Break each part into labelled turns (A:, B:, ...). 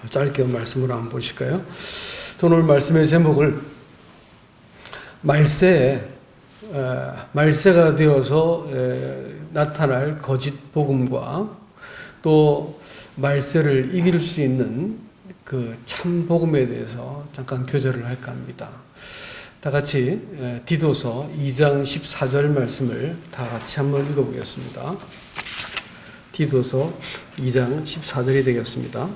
A: 짧게 말씀으로 한번 보실까요? 오늘 말씀의 제목을 말세가 되어서 나타날 거짓 복음과 또 말세를 이길 수 있는 그 참 복음에 대해서 잠깐 교제를 할까 합니다. 다 같이 디도서 2장 14절 말씀을 다 같이 한번 읽어보겠습니다. 디도서 2장 14절이 되겠습니다.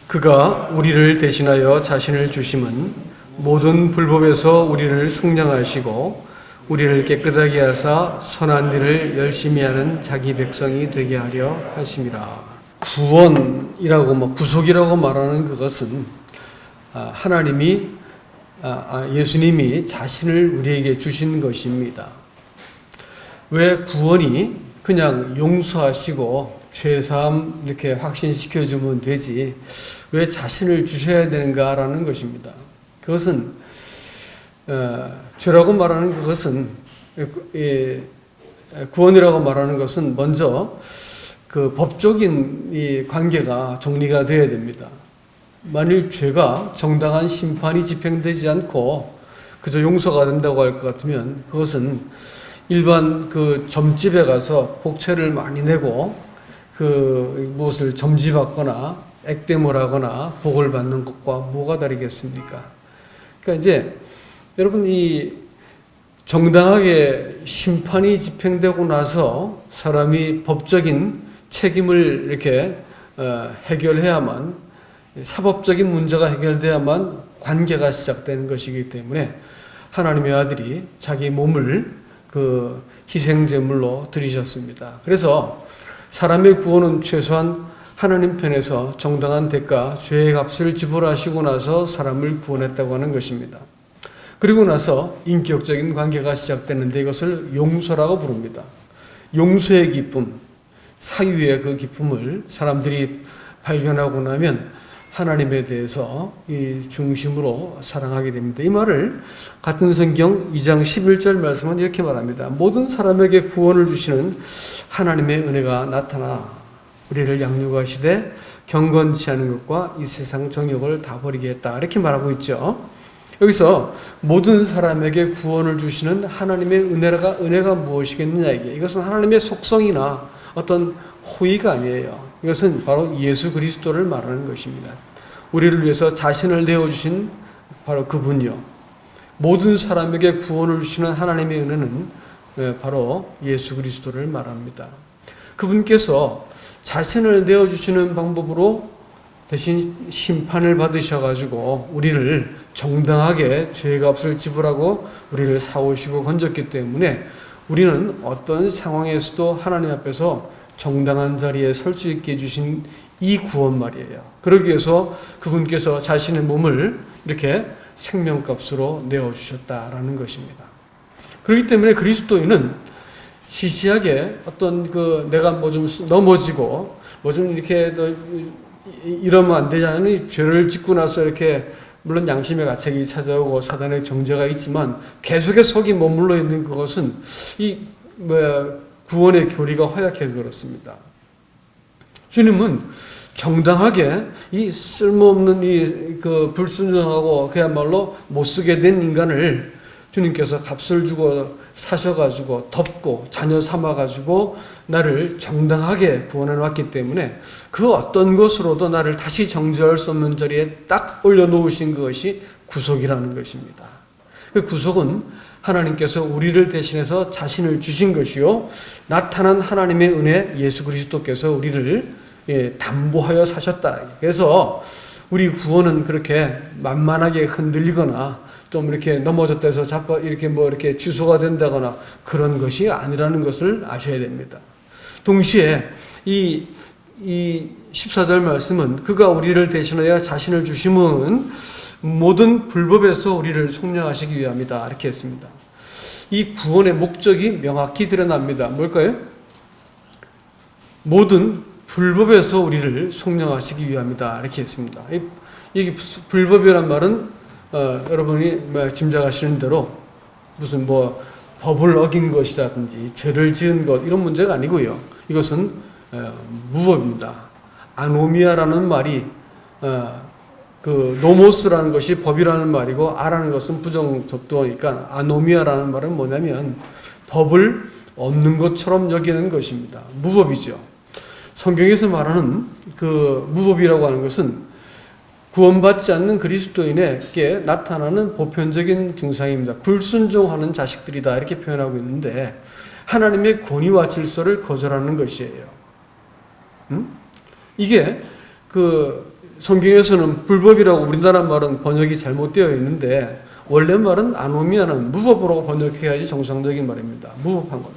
A: 그가 우리를 대신하여 자신을 주심은 모든 불법에서 우리를 속량하시고 우리를 깨끗하게 하사 선한 일을 열심히 하는 자기 백성이 되게 하려 하심이라. 구원이라고 구속이라고 말하는 그것은 하나님이 예수님이 자신을 우리에게 주신 것입니다. 왜 구원이 그냥 용서하시고 죄사함 이렇게 확신시켜주면 되지 왜 자신을 주셔야 되는가라는 것입니다. 그것은 죄라고 말하는 것은 구원이라고 말하는 것은 먼저 그 법적인 이 관계가 정리가 되어야 됩니다. 만일 죄가 정당한 심판이 집행되지 않고 그저 용서가 된다고 할 것 같으면 그것은 일반 그 점집에 가서 복채를 많이 내고 그 무엇을 점지받거나 액땜을 하거나 복을 받는 것과 뭐가 다르겠습니까? 그러니까 이제 여러분 이 정당하게 심판이 집행되고 나서 사람이 법적인 책임을 이렇게 해결해야만 사법적인 문제가 해결돼야만 관계가 시작되는 것이기 때문에 하나님의 아들이 자기 몸을 그 희생제물로 드리셨습니다. 그래서 사람의 구원은 최소한 하나님 편에서 정당한 대가, 죄의 값을 지불하시고 나서 사람을 구원했다고 하는 것입니다. 그리고 나서 인격적인 관계가 시작되는데 이것을 용서라고 부릅니다. 용서의 기쁨, 사유의 그 기쁨을 사람들이 발견하고 나면 하나님에 대해서 이 중심으로 사랑하게 됩니다. 이 말을 같은 성경 2장 11절 말씀은 이렇게 말합니다. 모든 사람에게 구원을 주시는 하나님의 은혜가 나타나 우리를 양육하시되 경건치 않은 것과 이 세상 정욕을 다 버리겠다 이렇게 말하고 있죠. 여기서 모든 사람에게 구원을 주시는 하나님의 은혜가 무엇이겠느냐 이것은 하나님의 속성이나 어떤 호의가 아니에요. 이것은 바로 예수 그리스도를 말하는 것입니다. 우리를 위해서 자신을 내어주신 바로 그분이요. 모든 사람에게 구원을 주시는 하나님의 은혜는 바로 예수 그리스도를 말합니다. 그분께서 자신을 내어주시는 방법으로 대신 심판을 받으셔가지고 우리를 정당하게 죄의 값을 지불하고 우리를 사오시고 건졌기 때문에 우리는 어떤 상황에서도 하나님 앞에서 정당한 자리에 설 수 있게 해주신 이 구원 말이에요. 그러기 위해서 그분께서 자신의 몸을 이렇게 생명값으로 내어주셨다라는 것입니다. 그렇기 때문에 그리스도인은 시시하게 어떤 그 내가 뭐 좀 넘어지고 뭐 좀 이렇게 이러면 안 되냐는 죄를 짓고 나서 이렇게 물론 양심의 가책이 찾아오고 사단의 정죄가 있지만 계속해 속이 머물러 있는 그것은 구원의 교리가 허약해서 그렇습니다. 주님은 정당하게 이 쓸모없는 그 불순종하고 그야말로 못 쓰게 된 인간을 주님께서 값을 주고 사셔가지고 덮고 자녀 삼아가지고 나를 정당하게 구원해 놨기 때문에 그 어떤 것으로도 나를 다시 정죄할 수 없는 자리에 딱 올려놓으신 것이 구속이라는 것입니다. 그 구속은 하나님께서 우리를 대신해서 자신을 주신 것이요 나타난 하나님의 은혜 예수 그리스도께서 우리를 담보하여 사셨다. 그래서 우리 구원은 그렇게 만만하게 흔들리거나 좀 이렇게 넘어졌다 해서 이렇게 취소가 된다거나 그런 것이 아니라는 것을 아셔야 됩니다. 동시에 이 14절 말씀은 그가 우리를 대신하여 자신을 주심은 모든 불법에서 우리를 속량하시기 위함이다 이렇게 했습니다. 이 구원의 목적이 명확히 드러납니다. 뭘까요? 모든 불법에서 우리를 속량하시기 위함이다 이렇게 했습니다. 이 불법이란 말은 여러분이 짐작하시는 대로 무슨 법을 어긴 것이라든지 죄를 지은 것 이런 문제가 아니고요. 이것은 무법입니다. 아노미아라는 말이 그 노모스라는 것이 법이라는 말이고 아라는 것은 부정적도니까 아노미아라는 말은 뭐냐면 법을 없는 것처럼 여기는 것입니다. 무법이죠. 성경에서 말하는 그 무법이라고 하는 것은 구원받지 않는 그리스도인에게 나타나는 보편적인 증상입니다. 불순종하는 자식들이다 이렇게 표현하고 있는데 하나님의 권위와 질서를 거절하는 것이에요. 이게 그 성경에서는 불법이라고 우리나라 말은 번역이 잘못되어 있는데 원래 말은 아노미아는 무법으로 번역해야지 정상적인 말입니다. 무법한 거예요.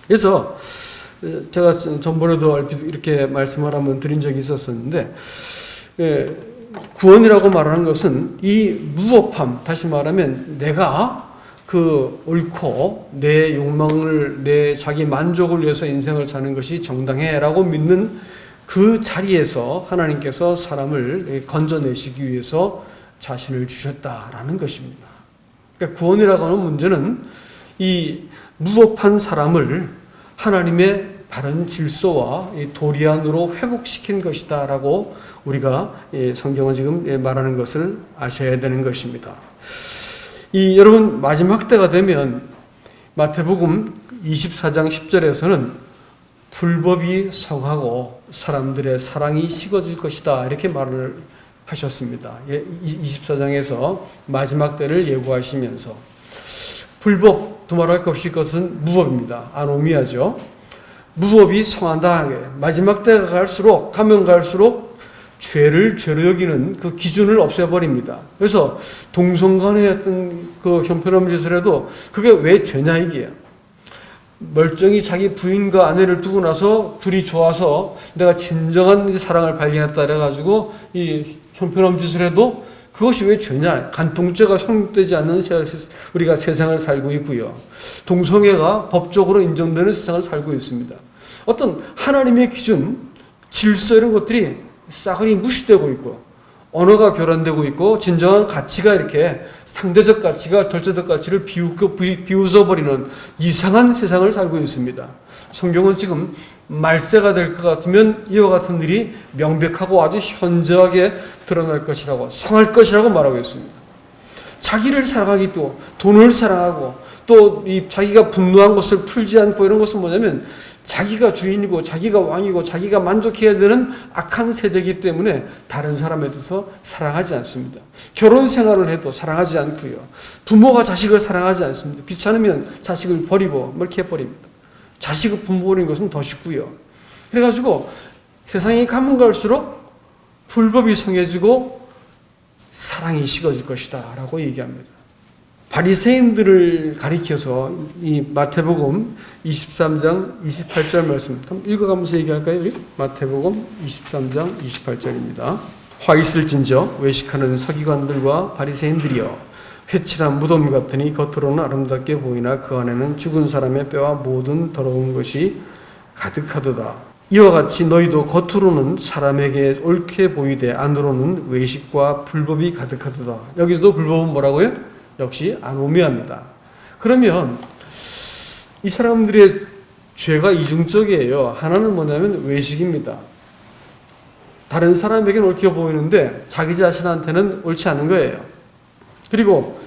A: 그래서 제가 전번에도 얼핏 이렇게 말씀을 한번 드린 적이 있었었는데 구원이라고 말하는 것은 이 무법함, 다시 말하면 내가 그 옳고 내 욕망을 내 자기 만족을 위해서 인생을 사는 것이 정당해라고 믿는 그 자리에서 하나님께서 사람을 건져내시기 위해서 자신을 주셨다라는 것입니다. 그러니까 구원이라고 하는 문제는 이 무법한 사람을 하나님의 바른 질서와 도리 안으로 회복시킨 것이다라고 우리가 성경은 지금 말하는 것을 아셔야 되는 것입니다. 여러분 마지막 때가 되면 마태복음 24장 10절에서는 불법이 성하고 사람들의 사랑이 식어질 것이다 이렇게 말을 하셨습니다. 24장에서 마지막 때를 예고하시면서 불법, 두말할 것 없이 그것은 무법입니다. 아노미아죠. 무법이 성한다. 마지막 때가 가면 갈수록 죄를 죄로 여기는 그 기준을 없애버립니다. 그래서 동성간에 했던 그 형편없는 짓을 해도 그게 왜 죄냐 이게요. 멀쩡히 자기 부인과 아내를 두고 나서 둘이 좋아서 내가 진정한 사랑을 발견했다 그래가지고 이 형편없는 짓을 해도 그것이 왜 죄냐? 간통죄가 성립되지 않는 우리가 세상을 살고 있고요. 동성애가 법적으로 인정되는 세상을 살고 있습니다. 어떤 하나님의 기준, 질서 이런 것들이 싸그리 무시되고 있고 언어가 교란되고 있고 진정한 가치가 이렇게 상대적 가치가 절대적 가치를 비웃어버리는 이상한 세상을 살고 있습니다. 성경은 지금 말세가 될 것 같으면 이와 같은 일이 명백하고 아주 현저하게 드러날 것이라고 성할 것이라고 말하고 있습니다. 자기를 사랑하기 또 돈을 사랑하고 또 이 자기가 분노한 것을 풀지 않고 이런 것은 뭐냐면 자기가 주인이고 자기가 왕이고 자기가 만족해야 되는 악한 세대이기 때문에 다른 사람에 대해서 사랑하지 않습니다. 결혼 생활을 해도 사랑하지 않고요. 부모가 자식을 사랑하지 않습니다. 귀찮으면 자식을 버리고 이렇게 해버립니다. 자식을 부모 버리는 것은 더 쉽고요. 그래가지고 세상이 가면 갈수록 불법이 성해지고 사랑이 식어질 것이다 라고 얘기합니다. 바리새인들을 가리켜서 이 마태복음 23장 28절 말씀 읽어가면서 얘기할까요? 우리? 마태복음 23장 28절입니다. 화 있을진저 외식하는 서기관들과 바리새인들이여 회칠한 무덤 같으니 겉으로는 아름답게 보이나 그 안에는 죽은 사람의 뼈와 모든 더러운 것이 가득하도다. 이와 같이 너희도 겉으로는 사람에게 옳게 보이되 안으로는 외식과 불법이 가득하도다. 여기서도 불법은 뭐라고요? 역시 아노미아입니다. 그러면 이 사람들의 죄가 이중적이에요. 하나는 뭐냐면 외식입니다. 다른 사람에게는 옳게 보이는데 자기 자신한테는 옳지 않은 거예요. 그리고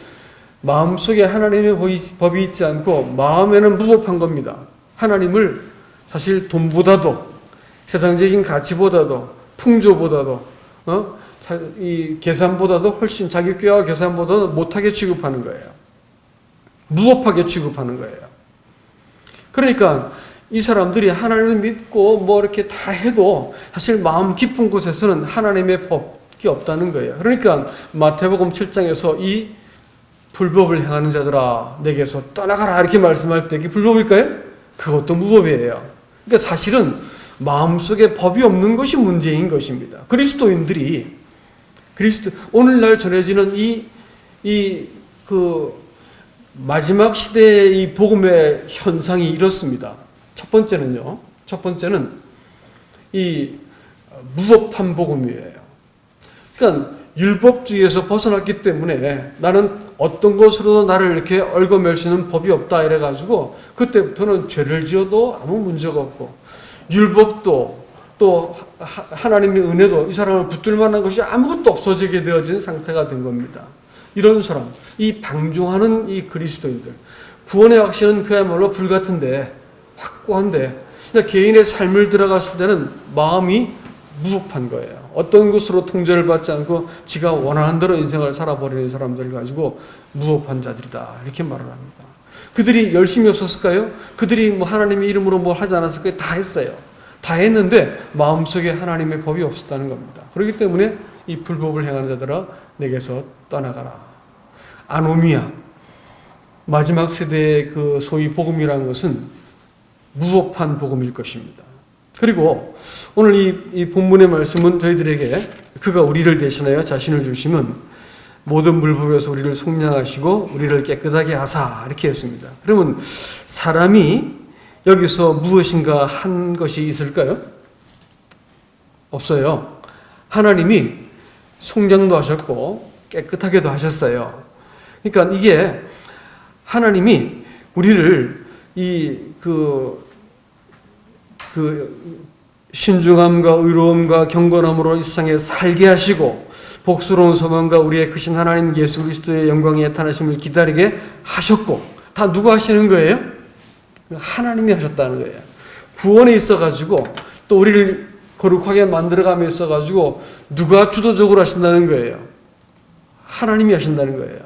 A: 마음속에 하나님의 법이 있지 않고 마음에는 무법한 겁니다. 하나님을 사실 돈보다도 세상적인 가치보다도 풍조보다도 이 계산보다도 훨씬 자기 꾀와 계산보다도 못하게 취급하는 거예요. 무법하게 취급하는 거예요. 그러니까 이 사람들이 하나님을 믿고 뭐 이렇게 다 해도 사실 마음 깊은 곳에서는 하나님의 법이 없다는 거예요. 그러니까 마태복음 7장에서 이 불법을 행하는 자들아 내게서 떠나가라 이렇게 말씀할 때 이게 불법일까요? 그것도 무법이에요. 그러니까 사실은 마음속에 법이 없는 것이 문제인 것입니다. 그리스도인들이 오늘날 전해지는 그 마지막 시대의 이 복음의 현상이 이렇습니다. 첫 번째는 이 무법한 복음이에요. 그러니까 율법주의에서 벗어났기 때문에 나는 어떤 것으로도 나를 이렇게 얽어맬 수 있는 법이 없다 이래가지고 그때부터는 죄를 지어도 아무 문제가 없고 율법도 또 하나님의 은혜도 이 사람을 붙들 만한 것이 아무것도 없어지게 되어진 상태가 된 겁니다. 이런 사람, 이 방종하는 이 그리스도인들, 구원의 확신은 그야말로 불같은데 확고한데 그냥 개인의 삶을 들어갔을 때는 마음이 무법한 거예요. 어떤 것으로 통제를 받지 않고 지가 원하는 대로 인생을 살아버리는 사람들을 가지고 무법한 자들이다 이렇게 말을 합니다. 그들이 열심히 없었을까요? 그들이 뭐 하나님의 이름으로 뭘 하지 않았을까요? 다 했어요. 다 했는데 마음속에 하나님의 법이 없었다는 겁니다. 그렇기 때문에 이 불법을 행하는 자들아 내게서 떠나가라. 아노미아, 마지막 세대의 그 소위 복음이라는 것은 무법한 복음일 것입니다. 그리고 오늘 이 본문의 말씀은 저희들에게 그가 우리를 대신하여 자신을 주시면 모든 불법에서 우리를 속량하시고 우리를 깨끗하게 하사 이렇게 했습니다. 그러면 사람이 여기서 무엇인가 한 것이 있을까요? 없어요. 하나님이 속량도 하셨고 깨끗하게도 하셨어요. 그러니까 이게 하나님이 우리를 신중함과 의로움과 경건함으로 이 세상에 살게 하시고 복스러운 소망과 우리의 크신 하나님 예수 그리스도의 영광의 나타나심을 기다리게 하셨고 다 누가 하시는 거예요? 하나님이 하셨다는 거예요. 구원에 있어가지고 또 우리를 거룩하게 만들어감에 있어가지고 누가 주도적으로 하신다는 거예요? 하나님이 하신다는 거예요.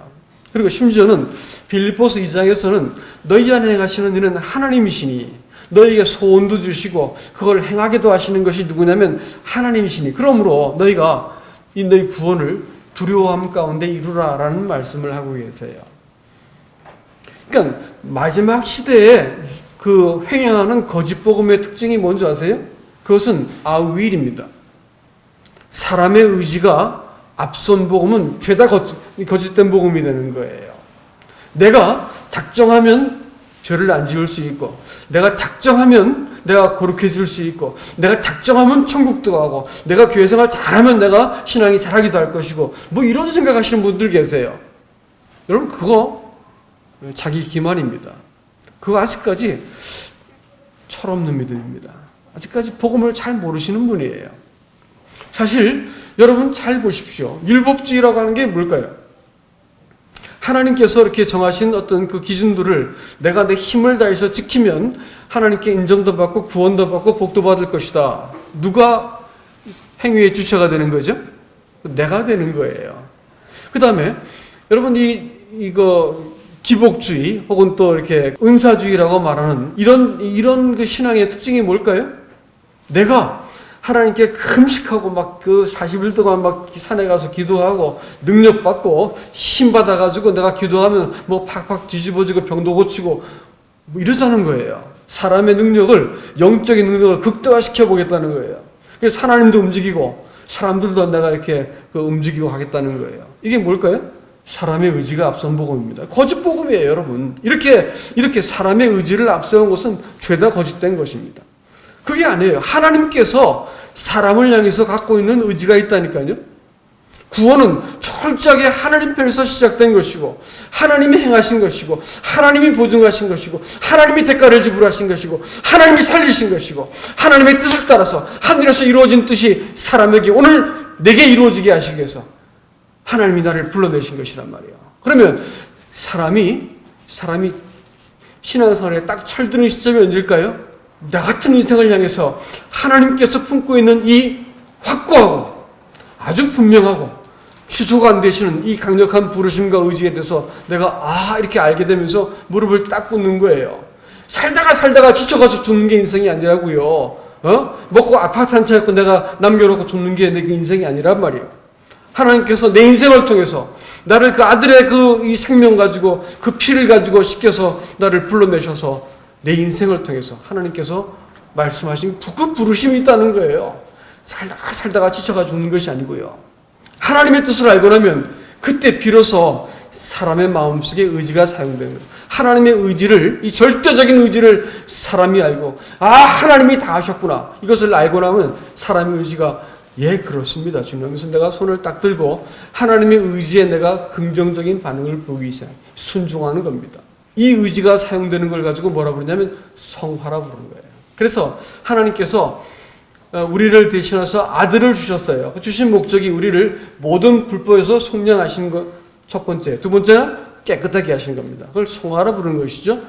A: 그리고 심지어는 빌립보서 2장에서는 너희 안에 행하시는 일은 하나님이시니 너희에게 소원도 주시고 그걸 행하게도 하시는 것이 누구냐면 하나님이시니 그러므로 너희가 이 너희 구원을 두려워함 가운데 이루라라는 말씀을 하고 계세요. 그러니까 마지막 시대에 그 횡행하는 거짓 복음의 특징이 뭔지 아세요? 그것은 아윌입니다. 사람의 의지가 앞선 복음은 죄다 거짓된 복음이 되는 거예요. 내가 작정하면 죄를 안 지을 수 있고 내가 작정하면 내가 거룩해질 수 있고 내가 작정하면 천국도 가고 내가 교회 생활 잘하면 내가 신앙이 잘하기도 할 것이고 뭐 이런 생각하시는 분들 계세요. 여러분 그거 자기 기만입니다. 그거 아직까지 철없는 믿음입니다. 아직까지 복음을 잘 모르시는 분이에요. 사실 여러분 잘 보십시오. 율법주의라고 하는 게 뭘까요? 하나님께서 이렇게 정하신 어떤 그 기준들을 내가 내 힘을 다해서 지키면 하나님께 인정도 받고 구원도 받고 복도 받을 것이다. 누가 행위의 주체가 되는 거죠? 내가 되는 거예요. 그 다음에 여러분 이거 기복주의 혹은 또 이렇게 은사주의라고 말하는 이런 그 신앙의 특징이 뭘까요? 내가 하나님께 금식하고 막 그 40일 동안 막 산에 가서 기도하고 능력 받고 힘 받아가지고 내가 기도하면 뭐 팍팍 뒤집어지고 병도 고치고 뭐 이러자는 거예요. 사람의 능력을, 영적인 능력을 극대화시켜 보겠다는 거예요. 그래서 하나님도 움직이고 사람들도 내가 이렇게 움직이고 하겠다는 거예요. 이게 뭘까요? 사람의 의지가 앞선 복음입니다. 거짓 복음이에요, 여러분. 이렇게 사람의 의지를 앞세운 것은 죄다 거짓된 것입니다. 그게 아니에요. 하나님께서 사람을 향해서 갖고 있는 의지가 있다니까요. 구원은 철저하게 하나님 편에서 시작된 것이고 하나님이 행하신 것이고 하나님이 보증하신 것이고 하나님이 대가를 지불하신 것이고 하나님이 살리신 것이고 하나님의 뜻을 따라서 하늘에서 이루어진 뜻이 사람에게 오늘 내게 이루어지게 하시기 위해서 하나님이 나를 불러내신 것이란 말이에요. 그러면 사람이 신앙생활에 딱 철드는 시점이 언제일까요? 나 같은 인생을 향해서 하나님께서 품고 있는 이 확고하고 아주 분명하고 취소가 안 되시는 이 강력한 부르심과 의지에 대해서 내가 이렇게 알게 되면서 무릎을 딱 꿇는 거예요. 살다가 지쳐가서 죽는 게 인생이 아니라고요. 먹고 아파트 한 채 갖고 내가 남겨놓고 죽는 게 내 인생이 아니란 말이에요. 하나님께서 내 인생을 통해서 나를 그 아들의 이 생명 가지고 그 피를 가지고 씻겨서 나를 불러내셔서 내 인생을 통해서 하나님께서 말씀하신 그 부르심이 있다는 거예요. 살다가 지쳐가 죽는 것이 아니고요. 하나님의 뜻을 알고 나면 그때 비로소 사람의 마음속에 의지가 사용되는 거예요. 하나님의 의지를, 이 절대적인 의지를 사람이 알고 하나님이 다 하셨구나. 이것을 알고 나면 사람의 의지가 그렇습니다. 주님 하면서 내가 손을 딱 들고 하나님의 의지에 내가 긍정적인 반응을 보이기 시작 순종하는 겁니다. 이 의지가 사용되는 걸 가지고 뭐라 부르냐면 성화라고 부르는 거예요. 그래서 하나님께서 우리를 대신해서 아들을 주셨어요. 그 주신 목적이 우리를 모든 불법에서 속량하신 것 첫 번째. 두 번째는 깨끗하게 하신 겁니다. 그걸 송하라 부르는 것이죠.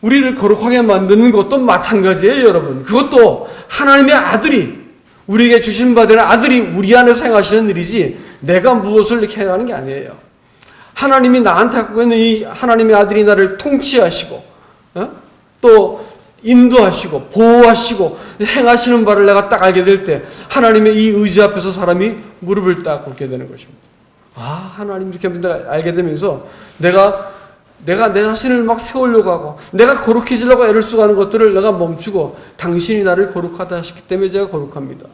A: 우리를 거룩하게 만드는 것도 마찬가지예요, 여러분. 그것도 하나님의 아들이 우리에게 주신 바 되는 아들이 우리 안에서 행하시는 일이지 내가 무엇을 이렇게 해야 하는 게 아니에요. 하나님이 나한테 갖고 있는 이 하나님의 아들이 나를 통치하시고 또 인도하시고 보호하시고 행하시는 바를 내가 딱 알게 될 때 하나님의 이 의지 앞에서 사람이 무릎을 딱 꿇게 되는 것입니다. 아, 하나님 이렇게 알게 되면서 내가 내 자신을 막 세우려고 하고 내가 거룩해지려고 애를 쓰고 하는 것들을 내가 멈추고 당신이 나를 거룩하다 하셨기 때문에 제가 거룩합니다.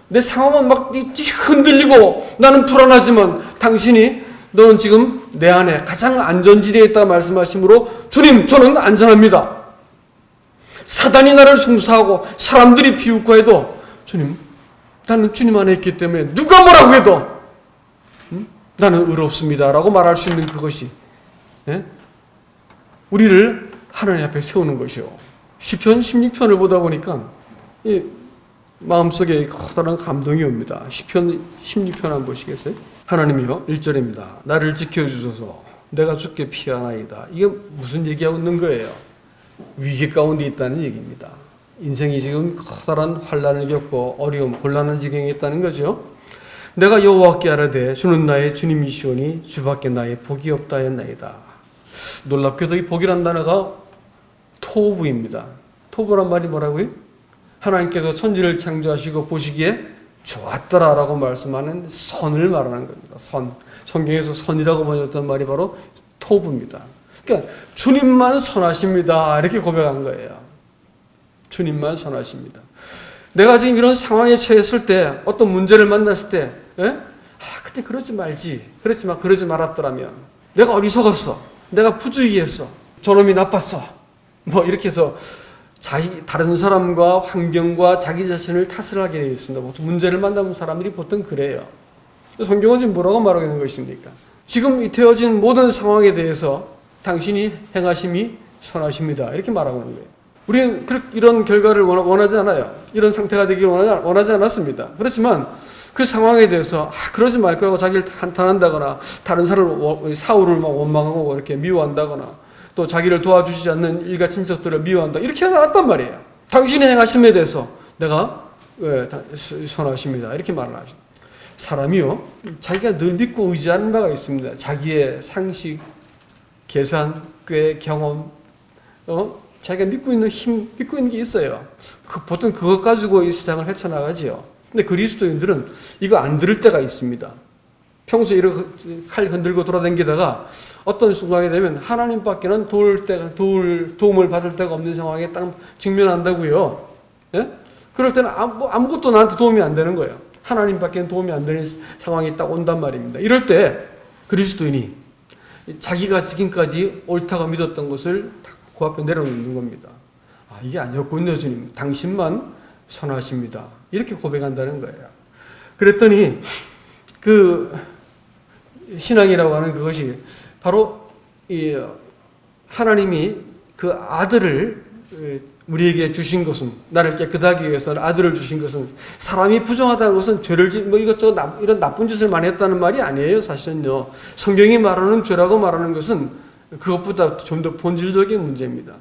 A: 내 상황은 막 흔들리고 나는 불안하지만 당신이 너는 지금 내 안에 가장 안전지대에 있다고 말씀하시므로 주님 저는 안전합니다. 사단이 나를 송사하고 사람들이 비웃고 해도 주님 나는 주님 안에 있기 때문에 누가 뭐라고 해도 나는 의롭습니다 라고 말할 수 있는 그것이 우리를 하나님 앞에 세우는 것이요. 시편 16편을 보다 보니까 이 마음속에 커다란 감동이 옵니다. 시편 16편 한번 보시겠어요? 하나님이요 1절입니다. 나를 지켜주소서 내가 죽게 피하나이다. 이게 무슨 얘기하고 있는 거예요? 위기 가운데 있다는 얘기입니다. 인생이 지금 커다란 환난을 겪고 어려움, 곤란한 지경에 있다는 거죠. 내가 여호와께 아뢰되 주는 나의 주님이시오니 주밖에 나의 복이 없다 했나이다. 놀랍게도 이 복이란 단어가 토부입니다. 토부란 말이 뭐라고요? 하나님께서 천지를 창조하시고 보시기에 좋았더라라고 말씀하는 선을 말하는 겁니다. 선. 성경에서 선이라고 번역된 말이 바로 토부입니다. 그러니까 주님만 선하십니다. 이렇게 고백한 거예요. 주님만 선하십니다. 내가 지금 이런 상황에 처했을 때 어떤 문제를 만났을 때 그때 그러지 말지. 그러지 말았더라면 내가 어리석었어. 내가 부주의했어. 저놈이 나빴어. 뭐 이렇게 해서 다른 사람과 환경과 자기 자신을 탓을 하게 되어 있습니다. 보통 문제를 만나는 사람들이 보통 그래요. 성경은 지금 뭐라고 말하고 있는 것입니까? 지금 이 되어진 모든 상황에 대해서 당신이 행하심이 선하십니다. 이렇게 말하고 있는 거예요. 우리는 이런 결과를 원하지 않아요. 이런 상태가 되기를 원하지 않았습니다. 그렇지만 그 상황에 대해서 그러지 말 거라고 자기를 한탄한다거나 다른 사울을 막 원망하고 이렇게 미워한다거나 또 자기를 도와주시지 않는 일가 친척들을 미워한다 이렇게 하지 않았단 말이에요. 당신의 행하심에 대해서 내가 선하십니다. 이렇게 말을 하죠. 사람이요 자기가 늘 믿고 의지하는 바가 있습니다. 자기의 상식, 계산, 꽤 경험, 자기가 믿고 있는 힘, 믿고 있는 게 있어요. 보통 그것 가지고 이 세상을 헤쳐나가지요. 근데 그리스도인들은 이거 안 들을 때가 있습니다. 평소에 이렇게 칼 흔들고 돌아다니다가 어떤 순간이 되면 하나님밖에는 도움을 받을 데가 없는 상황에 딱 직면한다고요. 예? 그럴 때는 아무것도 나한테 도움이 안 되는 거예요. 하나님밖에는 도움이 안 되는 상황이 딱 온단 말입니다. 이럴 때 그리스도인이 자기가 지금까지 옳다고 믿었던 것을 그 앞에 내려놓는 겁니다. 이게 아니었군요, 주님. 당신만 선하십니다. 이렇게 고백한다는 거예요. 그랬더니 그 신앙이라고 하는 그것이 바로 이 하나님이 그 아들을 우리에게 주신 것은 나를 깨끗하기 위해서 아들을 주신 것은 사람이 부정하다는 것은 죄를 이것저것 이런 나쁜 짓을 많이 했다는 말이 아니에요. 사실은요. 성경이 말하는 죄라고 말하는 것은 그것보다 좀 더 본질적인 문제입니다.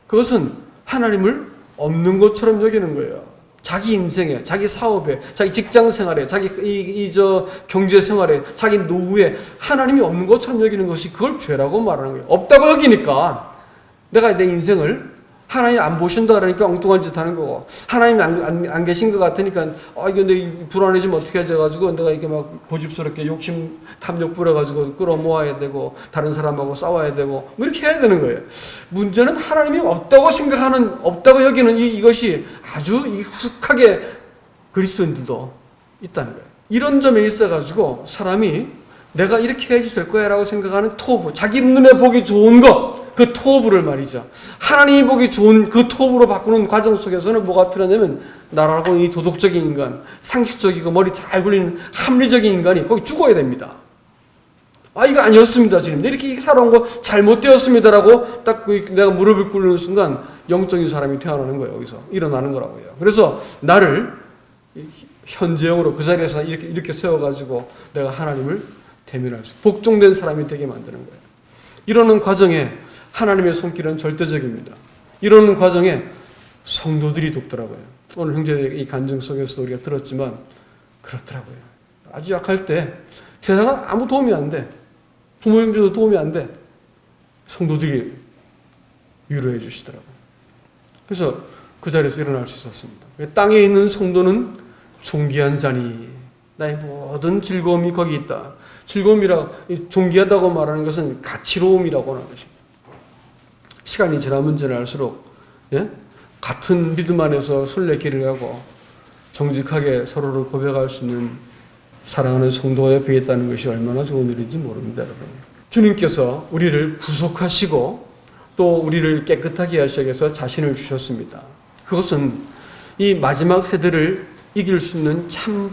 A: 그것은 하나님을 없는 것처럼 여기는 거예요. 자기 인생에, 자기 사업에, 자기 직장 생활에, 자기 경제 생활에, 자기 노후에 하나님이 없는 것처럼 여기는 것이 그걸 죄라고 말하는 거예요. 없다고 여기니까 내가 내 인생을 하나님 안 보신다 그러니까 엉뚱한 짓 하는 거고 하나님이 안 계신 것 같으니까 이거 내 불안해지면 어떻게 하지 가지고 내가 이렇게 막 고집스럽게 욕심 탐욕 부려가지고 끌어모아야 되고 다른 사람하고 싸워야 되고 뭐 이렇게 해야 되는 거예요. 문제는 하나님이 없다고 생각하는 없다고 여기는 이것이 아주 익숙하게 그리스도인들도 있다는 거예요. 이런 점에 있어가지고 사람이 내가 이렇게 해야지 될 거야 라고 생각하는 토부, 자기 눈에 보기 좋은 것 그 토부를 말이죠. 하나님이 보기 좋은 그 토부로 바꾸는 과정 속에서는 뭐가 필요하냐면 나라고 이 도덕적인 인간, 상식적이고 머리 잘 굴리는 합리적인 인간이 거기 죽어야 됩니다. 이거 아니었습니다, 주님. 이렇게 살아온 거 잘못되었습니다라고 딱 내가 무릎을 꿇는 순간 영적인 사람이 태어나는 거예요. 여기서 일어나는 거라고요. 그래서 나를 현재형으로 그 자리에서 이렇게 세워가지고 내가 하나님을 대면할 수, 복종된 사람이 되게 만드는 거예요. 이러는 과정에 하나님의 손길은 절대적입니다. 이러는 과정에 성도들이 돕더라고요. 오늘 형제의 이 간증 속에서도 우리가 들었지만 그렇더라고요. 아주 약할 때 세상은 아무 도움이 안 돼. 부모 형제도 도움이 안 돼. 성도들이 위로해 주시더라고요. 그래서 그 자리에서 일어날 수 있었습니다. 땅에 있는 성도는 존귀한 자니 나의 모든 즐거움이 거기 있다. 즐거움이라 존귀하다고 말하는 것은 가치로움이라고 하는 것입니다. 시간이 지나면 지날수록 같은 믿음 안에서 순례길을 하고 정직하게 서로를 고백할 수 있는 사랑하는 성도가 옆에 있다는 것이 얼마나 좋은 일인지 모릅니다, 여러분. 주님께서 우리를 구속하시고 또 우리를 깨끗하게 하시기 위해서 자신을 주셨습니다. 그것은 이 마지막 세대를 이길 수 있는 참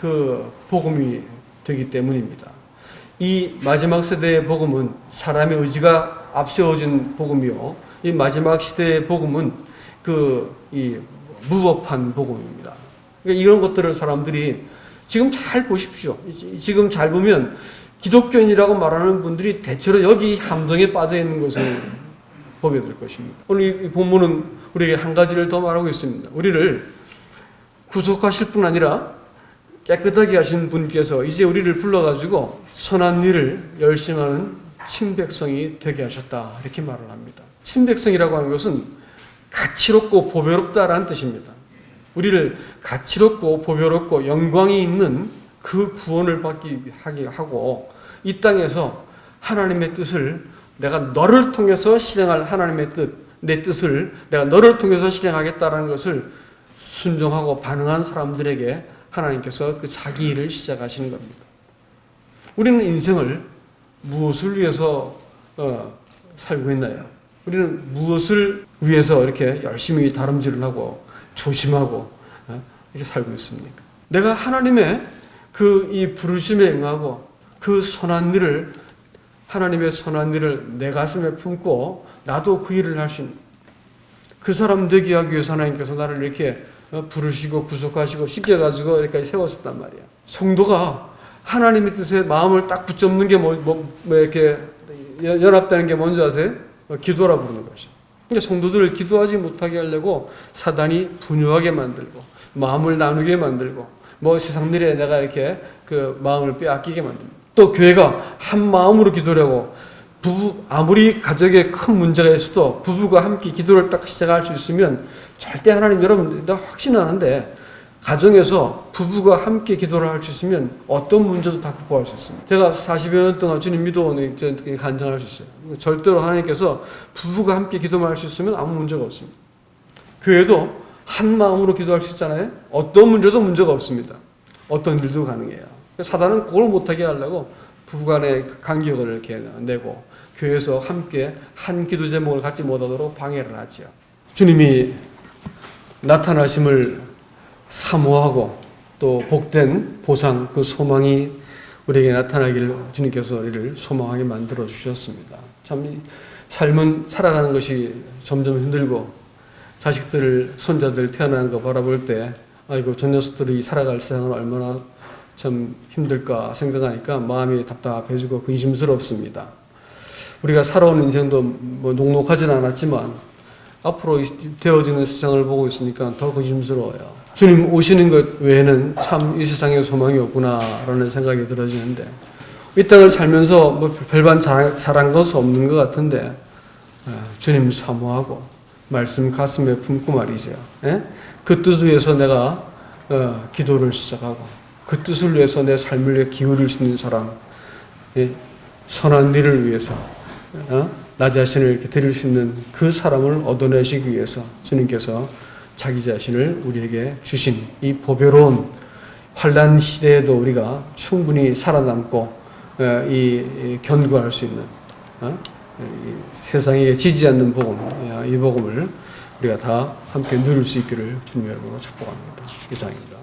A: 그 복음이 되기 때문입니다. 이 마지막 세대의 복음은 사람의 의지가 앞세워진 복음이요. 이 마지막 시대의 복음은 이 무법한 복음입니다. 그러니까 이런 것들을 사람들이 지금 잘 보십시오. 지금 잘 보면 기독교인이라고 말하는 분들이 대체로 여기 함정에 빠져 있는 것을 보게 될 것입니다. 오늘 이 본문은 우리에게 한 가지를 더 말하고 있습니다. 우리를 구속하실 뿐 아니라 깨끗하게 하신 분께서 이제 우리를 불러가지고 선한 일을 열심히 하는 친백성이 되게 하셨다. 이렇게 말을 합니다. 친백성이라고 하는 것은 가치롭고 보배롭다라는 뜻입니다. 우리를 가치롭고 보배롭고 영광이 있는 그 구원을 하게 하고 이 땅에서 하나님의 뜻을 내가 너를 통해서 실행할 하나님의 뜻, 내 뜻을 내가 너를 통해서 실행하겠다라는 것을 순종하고 반응한 사람들에게 하나님께서 그 자기 일을 시작하시는 겁니다. 우리는 인생을 무엇을 위해서 살고 있나요? 우리는 무엇을 위해서 이렇게 열심히 다름질을 하고 조심하고 이렇게 살고 있습니까? 내가 하나님의 이 부르심에 응하고 그 선한 일을 하나님의 선한 일을 내 가슴에 품고 나도 그 일을 할 수 있는 그 사람 되게 하기 위해서 하나님께서 나를 이렇게 부르시고 구속하시고 씻겨가지고 여기까지 세웠었단 말이야. 성도가 하나님의 뜻에 마음을 딱 붙잡는 게 이렇게 연합되는 게 뭔지 아세요? 기도라 부르는 것이죠. 그러니까 성도들을 기도하지 못하게 하려고 사단이 분유하게 만들고 마음을 나누게 만들고 세상 일에 내가 이렇게 그 마음을 빼앗기게 만듭니다. 또 교회가 한 마음으로 기도하고 아무리 가족에 큰 문제가 있어도 부부가 함께 기도를 딱 시작할 수 있으면 절대 하나님 여러분 나 확신하는데 가정에서 부부가 함께 기도를 할 수 있으면 어떤 문제도 다 극복할 수 있습니다. 제가 40여 년 동안 주님 믿어오는 간증할 수 있어요. 절대로 하나님께서 부부가 함께 기도만 할 수 있으면 아무 문제가 없습니다. 교회도 한 마음으로 기도할 수 있잖아요. 어떤 문제도 문제가 없습니다. 어떤 일도 가능해요. 사단은 그걸 못하게 하려고 부부간의 간격을 이렇게 내고 교회에서 함께 한 기도 제목을 갖지 못하도록 방해를 하죠. 주님이 나타나심을 사모하고 또 복된 보상 그 소망이 우리에게 나타나기를 주님께서 우리를 소망하게 만들어 주셨습니다. 참 삶은 살아가는 것이 점점 힘들고 자식들, 손자들 태어나는 거 바라볼 때 아이고 저 녀석들이 살아갈 세상은 얼마나 참 힘들까 생각하니까 마음이 답답해지고 근심스럽습니다. 우리가 살아온 인생도 녹록하진 않았지만 앞으로 되어지는 세상을 보고 있으니까 더 근심스러워요. 주님 오시는 것 외에는 참 이 세상에 소망이 없구나라는 생각이 들어지는데 이 땅을 살면서 별반 잘한 것은 없는 것 같은데 주님 사모하고 말씀 가슴에 품고 말이죠. 그 뜻을 위해서 내가 기도를 시작하고 그 뜻을 위해서 내 삶을 위해 기울일 수 있는 사람, 선한 일을 위해서 나 자신을 이렇게 드릴 수 있는 그 사람을 얻어내시기 위해서 주님께서 자기 자신을 우리에게 주신 이 보배로운 환난 시대에도 우리가 충분히 살아남고 이 견고할 수 있는 세상에 지지 않는 복음, 이 복음을 우리가 다 함께 누릴 수 있기를 주님의 이름으로 축복합니다. 이상입니다.